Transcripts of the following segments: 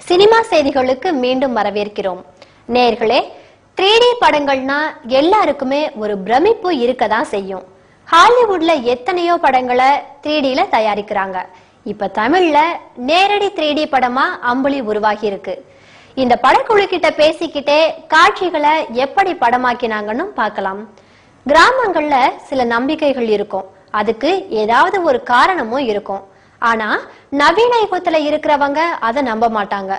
Cinema செய்திகளுக்கு மீண்டும் வரவேற்கிறோம். நேயர்களே, 3D படங்கள்னா எல்லாருக்குமே ஒரு பிரமிப்பு இருக்கதான் செய்யும். ஹாலிவுட்ல எத்தனையோ படங்களை 3Dல தயாரிக்கிறாங்க. இப்ப தமிழ்ல நேரடி 3D படமா அம்புலி உருவாகி இருக்கு. இந்த படக்குழு கிட்ட பேசிக்கிட்டே காட்சிகளை எப்படி படமாக்கினாங்கன்னு பார்க்கலாம். கிராமங்கள்ல சில நம்பிக்கைகள் இருக்கும், அதுக்கு ஏதாவது ஒரு காரணமும் இருக்கும். ஆனா நவீன யுகத்துல இருக்கிறவங்க அதை நம்ப மாட்டாங்க.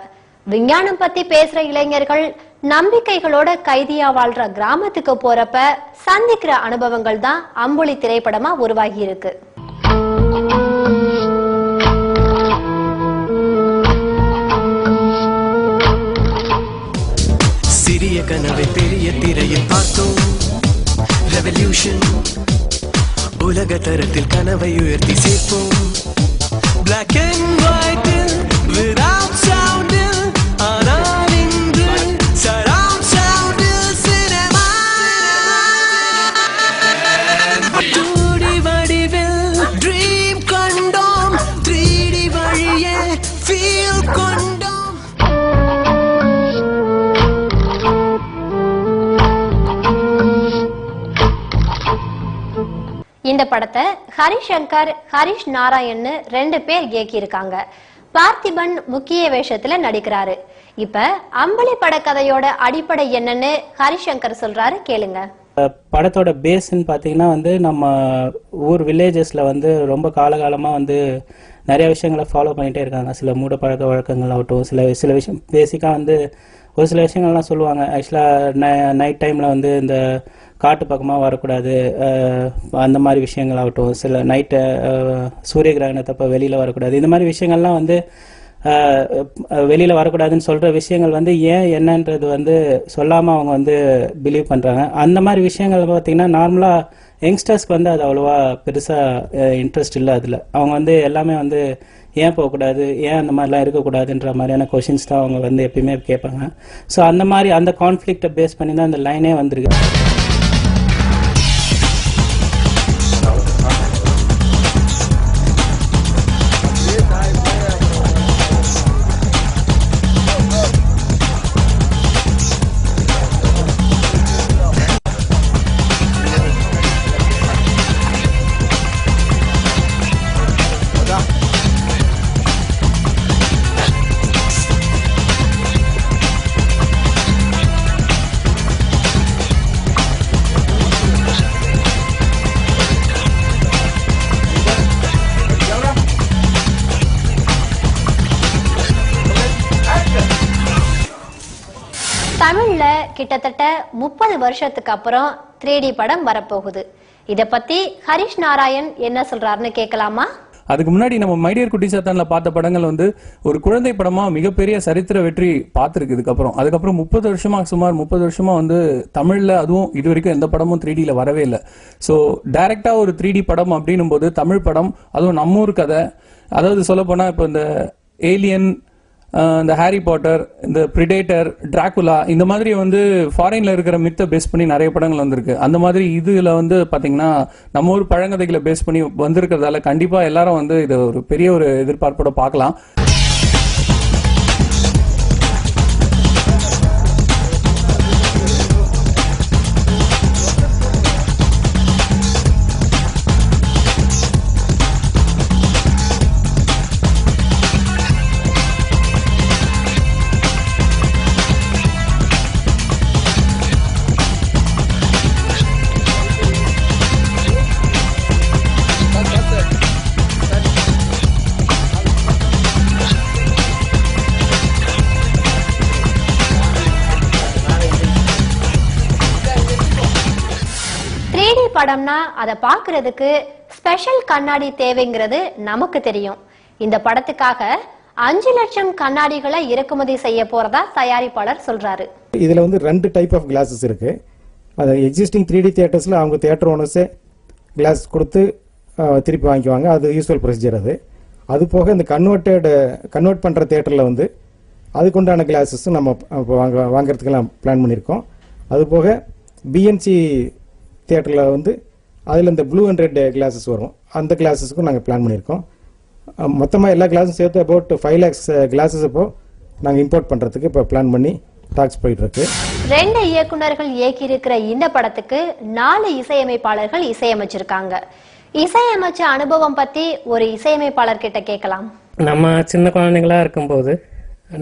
விஞ்ஞானம் பத்தி பேசுற இளைஞர்கள் நம்பிக்கைகளோட கைதியா வாழ்ற கிராமத்துக்கு போறப்ப சந்திக்கிற அனுபவங்கள் தான் அம்புலி திரைப்படமா உருவாகி இருக்கு. சிறிய கனவை பெரிய திரையில் பார்த்தோம். ரெவல்யூஷன் உலக தரத்தில் கனவை உயர்த்தி சேர்ப்போம். Black and white without sound, ஆனால் இன்று surround sound cinema. 2D வடிவில் dream கண்டோம், 3D வழியே feel கொண்டோம். இந்த படத்தை ஹரிசங்கர், ஹரிஷ் நாராயண் 2 பேர் இயக்கியிருக்காங்க. பார்த்திபன் முக்கிய வேஷத்துல நடிக்கிறாரு. இப்ப அம்புலி பட கதையோட அடிப்படை என்னன்னு ஹரிசங்கர் சொல்றாரு, கேளுங்க. படத்தோட பேஸ்ன்னு பார்த்தீங்கன்னா நம்ம ஊர் வில்லேஜஸ்ல ரொம்ப காலகாலமா நிறைய விஷயங்களை ஃபாலோ பண்ணிட்டே இருக்காங்க. சில மூட பழக்க வழக்கங்கள் ஆகட்டும், சில விஷயம் பேசிக்கா ஒரு சில விஷயங்கள்லாம் சொல்லுவாங்க. ஆக்சுவலாக நைட் டைமில் இந்த காட்டு பக்கமாக வரக்கூடாது, அந்த மாதிரி விஷயங்கள் ஆகட்டும், சில நைட்டு சூரிய கிரகணத்தப்போ வெளியில் வரக்கூடாது, இந்த மாதிரி விஷயங்கள்லாம் வெளியில் வரக்கூடாதுன்னு சொல்கிற விஷயங்கள் ஏன் என்னன்றது சொல்லாமல் அவங்க பிலீவ் பண்ணுறாங்க. அந்த மாதிரி விஷயங்கள் பார்த்திங்கன்னா நார்மலாக யங்ஸ்டர்ஸ்க்கு அது அவ்வளோவா பெருசாக இன்ட்ரெஸ்ட் இல்லை. அதில் அவங்க எல்லாமே ஏன் போகக்கூடாது, ஏன் அந்த மாதிரிலாம் இருக்கக்கூடாதுன்ற மாதிரியான கொஷின்ஸ் தான் அவங்க எப்பயுமே கேட்பாங்க. ஸோ அந்த மாதிரி அந்த கான்ஃப்ளிக்டை பேஸ் பண்ணி தான் அந்த லைனே வந்திருக்கு. தமிழ்ல கிட்டத்தட்ட 30 வருஷத்துக்கு அப்புறம் 3D படம் வரப்போகுது. இத பத்தி ஹரிஷ் நாராயண் என்ன சொல்றாருன்னு கேட்கலாமா? அதுக்கு முன்னாடி நம்ம மைடியர் குட்டி சாத்தான்ல பார்த்த படங்கள் ஒரு குழந்தை படமா மிகப்பெரிய சரித்திர வெற்றி பார்த்துருக்கு. அதுக்கப்புறம் 30 வருஷமா, சுமார் 30 வருஷமா தமிழ்ல அதுவும் இது வரைக்கும் எந்த படமும் 3Dல வரவே இல்லை. ஸோ டைரக்டா ஒரு 3D படம் அப்படின்னும் போது தமிழ் படம், அதுவும் நம்ம ஊர் கதை, அதாவது சொல்ல போனா இப்போ இந்த ஏலியன், இந்த ஹாரி பாட்டர், இந்த பிரிடேட்டர், டிராகுலா, இந்த மாதிரி ஃபாரின்ல இருக்கிற மித்தை பேஸ் பண்ணி நிறைய படங்கள் வந்திருக்கு. அந்த மாதிரி இதுல பாத்தீங்கன்னா நம்ம ஊர் பழங்கதைகளை பேஸ் பண்ணி வந்திருக்கிறதால கண்டிப்பா எல்லாரும் இதை ஒரு பெரிய ஒரு எதிர்பார்ப்போட பார்க்கலாம். படம்னா அதை பாக்குறதுக்கு ஸ்பெஷல் கண்ணாடி தேவைங்கிறது நமக்கு தெரியும். இந்த படத்துக்காக 5 லட்சம் கண்ணாடிகளை இறக்குமதி செய்ய போறதா தயாரிப்பாளர் சொல்றாரு. இதுல 2 டைப் ஆஃப் கிளாஸஸ் இருக்கு. அது எக்ஸிஸ்டிங் 3D தியேட்டர்ஸ்ல அவங்க தியேட்டர் ஓனர்ஸே கிளாஸ் கொடுத்து திருப்பி வாங்கிக்குவாங்க. அது யூஸ்வல் ப்ரொசீஜர். அது போக இந்த கன்வெர்ட் பண்ற தியேட்டர்ல அதுக்குண்டான கிளாஸஸ் நம்ம வாங்குறதுக்கெல்லாம் பிளான் பண்ணியிருக்கோம். அது போக பிஎன்சி தியேட்டரில் அதில் இந்த ப்ளூ அண்ட் ரெட் கிளாஸஸ் வரும், அந்த கிளாஸஸுக்கும் நாங்கள் பிளான் பண்ணியிருக்கோம். மொத்தமாக எல்லா கிளாஸும் சேர்த்து அபவுட் 5 lakhs கிளாஸஸ் இப்போ நாங்கள் இம்போர்ட் பண்ணுறதுக்கு இப்போ பிளான் பண்ணி டாக்ஸ் போயிட்டு இருக்கு. 2 இயக்குனர்கள் இயக்கி இருக்கிற இந்த படத்துக்கு 4 இசையமைப்பாளர்கள் இசையமைச்சிருக்காங்க. இசையமைச்ச அனுபவம் பத்தி ஒரு இசையமைப்பாளர் கிட்ட கேட்கலாம். நம்ம சின்ன குழந்தைங்களா இருக்கும்போது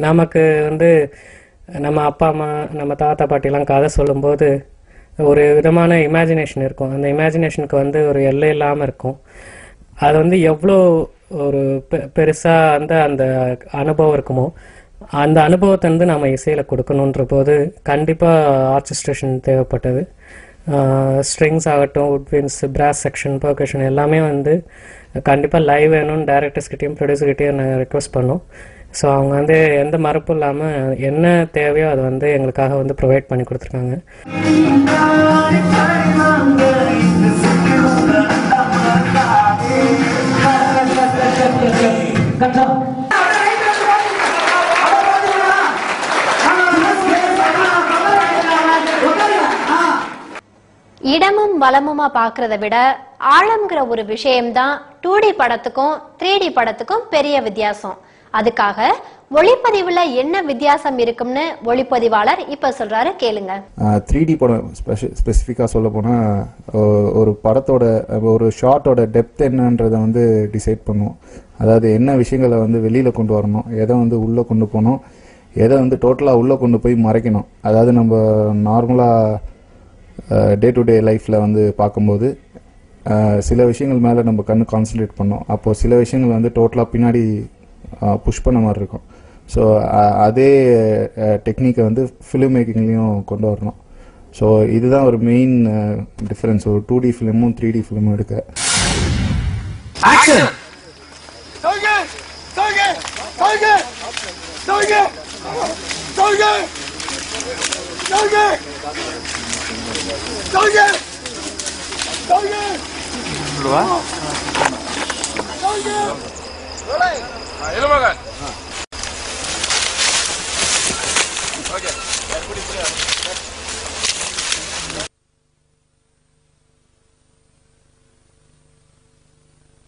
நமக்கு வந்து நம்ம அப்பா அம்மா நம்ம தாத்தா பாட்டிலாம் கதை சொல்லும்போது ஒரு விதமான இமேஜினேஷன் இருக்கும். அந்த இமேஜினேஷனுக்கு வந்து ஒரு எல்லை இல்லாமல் இருக்கும். அது வந்து எவ்வளோ ஒரு பெருசாக அந்த அனுபவம் இருக்குமோ அந்த அனுபவத்தை வந்து நம்ம இசையில் கொடுக்கணுன்ற போது கண்டிப்பாக ஆர்கெஸ்ட்ரேஷன் தேவைப்பட்டது. ஸ்ட்ரிங்ஸ் ஆகட்டும், உட்வின்ஸ், பிராஸ் செக்ஷன், பர்கஷன் எல்லாமே வந்து கண்டிப்பாக லைவ் வேணும்னு டைரக்டர்ஸ்கிட்டையும் ப்ரொடியூசர்கிட்டையும் நாங்கள் ரெக்வஸ்ட் பண்ணோம். ஸோ அவங்க வந்து எந்த மறுப்பும் இல்லாமல் என்ன தேவையோ அதை வந்து எங்களுக்காக வந்து ப்ரொவைட் பண்ணி கொடுத்துருக்காங்க. இடமும் வளமுமா பாக்குறத விட ஆழம்ங்கிற ஒரு விஷயம்தான் 2D படத்துக்கும் 3D படத்துக்கும் பெரிய வித்தியாசம். அதுக்காக ஒளிப்பதிவுல என்ன வித்தியாசம் இருக்கும்னு ஒளிப்பதிவாளர் இப்ப சொல்றாரு, கேளுங்க. 3D படம் ஸ்பெசிஃபிக்கா சொல்ல போனா ஒரு படத்தோட ஒரு ஷாட்டோட டெப்த் என்னன்றதை வந்து டிசைட் பண்ணும். அதாவது என்ன விஷயங்களை வந்து வெளியில கொண்டு வரணும், எதை வந்து உள்ள கொண்டு போகணும், எதை வந்து டோட்டலா உள்ள கொண்டு போய் மறைக்கணும். அதாவது நம்ம நார்மலா டே டு டே லைஃப்பில் வந்து பார்க்கும்போது சில விஷயங்கள் மேலே நம்ம கண்ணு கான்சன்ட்ரேட் பண்ணோம். அப்போது சில விஷயங்கள் வந்து டோட்டலாக பின்னாடி புஷ் பண்ண மாதிரி இருக்கும். ஸோ அதே டெக்னிக்கை வந்து ஃபிலிம் மேக்கிங்லேயும் கொண்டு வரணும். ஸோ இதுதான் ஒரு மெயின் டிஃப்ரென்ஸ் ஒரு 2D ஃபிலிமும் 3D ஃபிலிமும் எடுக்க.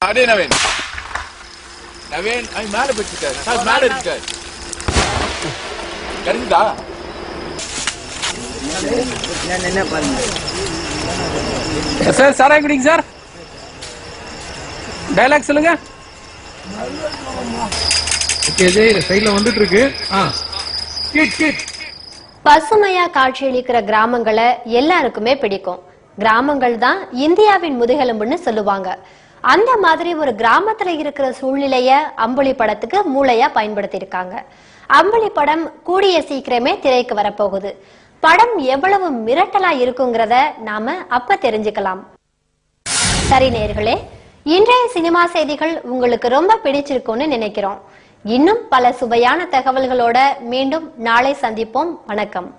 அடே நவீன் அவன் மேல போயிட்டு சார், மேல இருக்கு கிடைக்குதா? சார் சாராய் குடிங்க சார். டயலாக் சொல்லுங்க. சைட்ல வந்துட்டு இருக்கு. பசுமையா காட்சியளிக்கிற கிராமங்களை எல்லாருக்குமே பிடிக்கும். கிராமங்கள் தான் இந்தியாவின் முதுகெலும்புன்னு சொல்லுவாங்க. அந்த மாதிரி ஒரு கிராமத்துல இருக்கிற சூழ்நிலைய அம்புலி படத்துக்கு மூளையா பயன்படுத்தி இருக்காங்க. அம்புலி படம் கூடிய சீக்கிரமே திரைக்கு வரப்போகுது. படம் எவ்வளவு மிரட்டலா இருக்குங்கிறத நாம அப்ப தெரிஞ்சுக்கலாம். சரி நேயர்களே, இன்றைய சினிமா செய்திகள் உங்களுக்கு ரொம்ப பிடிச்சிருக்கும்னு நினைக்கிறோம். இன்னும் பல சுவையான தகவல்களோட மீண்டும் நாளை சந்திப்போம். வணக்கம்.